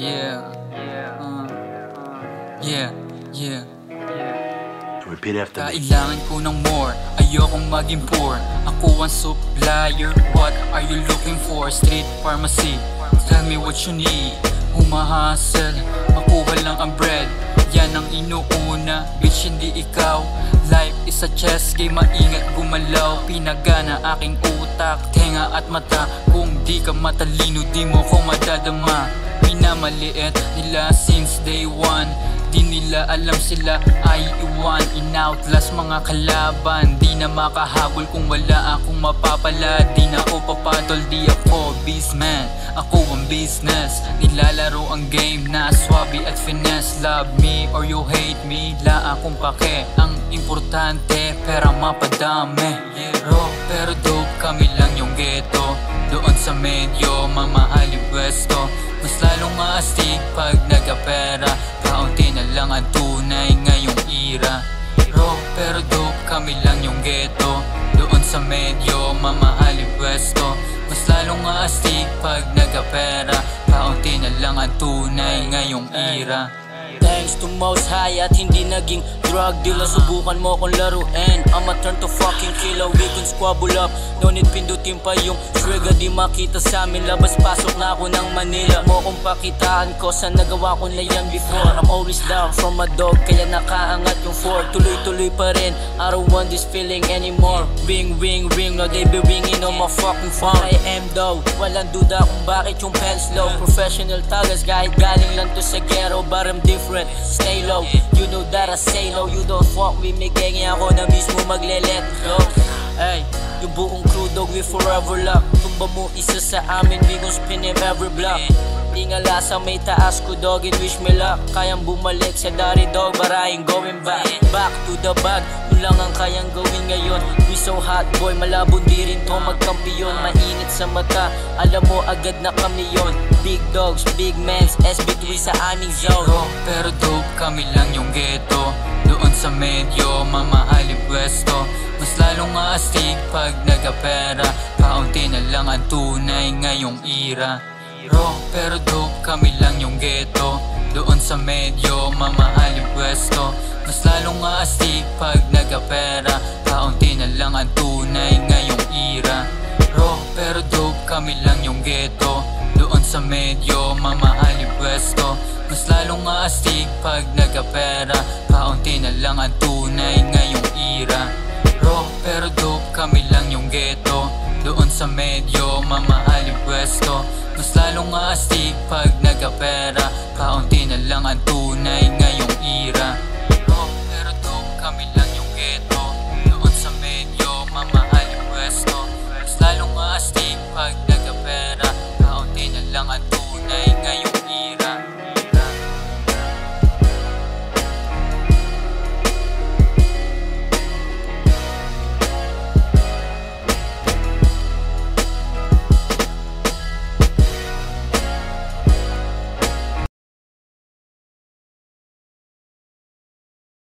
Yeah. Repeat after me. Kailangan ko ng more, ayokong maging poor. Ako ang supplier, what are you looking for? Street pharmacy, tell me what you need. Humahasel, makuha lang ang bread. Yan ang inuuna, bitch hindi ikaw. Life is a chess game, maingat gumalaw. Pinagana aking utak, tenga at mata. Kung di ka matalino, di mo ko madadama. Pinamaliit nila since day one. Di nila alam sila ay iwan. In-outlast mga kalaban, di na makahabol kung wala akong mapapala. Di na ako papatol, di ako beastman. Ako ang business, nilalaro ang game na swabe at finesse. Love me or you hate me, la akong pake. Ang importante, pera mapadami. Pero dope kami lang yung ghetto. Doon sa medyo, mamahal yung pwesto. Mas lalong maastig pag nagkapera. Kaunti na lang ang tunay ngayong era. Pero dope kami lang yung ghetto. Doon sa medyo, mamahal yung pwesto. Mas lalong maastig pag nagkapera. Kaunti na lang ang tunay ngayong era. Thanks to Most High at hindi naging drug dealer. Subukan mo kong laruin, I'ma turn to fucking killer. We can squabble up, no need pindutin pa yung trigger. Di makita sa amin, labas pasok na ako ng Manila. Mo kung pakitaan ko sa nagawa ko na yan before. I'm always down from a dog, kaya nakaangat yung fort. Tuloy-tuloy pa rin, I don't want this feeling anymore. Ring, ring, ring, no they be ringing on my fucking phone. I am though, walang duda kung bakit yung pens low. Professional tagas kahit galing lang to sa ghetto, but I'm different. Stay low, you know that I say no. You don't fuck with me, gangi ako na mismo magle-let go. Ay, yung buong crew dog, we forever lock. Tumba mo isa sa amin, we gon' spin him every block. Di nga lasa may taas ko dog, and wish me luck. Kayang bumalik sa dati dog, but I ain't going back. Back to the bag, yun lang ang kayang gawin ngayon. We so hot boy, malabo di rin to magkampiyon. Mainit sa mata, alam mo agad na kami yon. Big dogs, big mans, SB3 sa aming zone. Pero dope kami lang yung ghetto. Doon sa medyo, mamahal yung pwesto. Mas lalong maastig pag nagkapera. Kaunti na lang ang tunay ngayong era. Pero dope kami lang yung ghetto. Doon sa medyo, mamahal yung pwesto. Mas lalong maastig pag nagkapera. Kaunti na lang ang tunay ngayong era. Pero dope kami lang yung ghetto. Doon sa medyo, mamahal yung pwesto. Mas lalong maastig pag nagkapera. Kaunti na lang ang tunay ngayong era. Pero dope kami lang yung ghetto. Doon sa medyo, mamahal yung pwesto. Mas lalong maastig pag nagkapera. Kaunti na lang ang tunay ngayong era.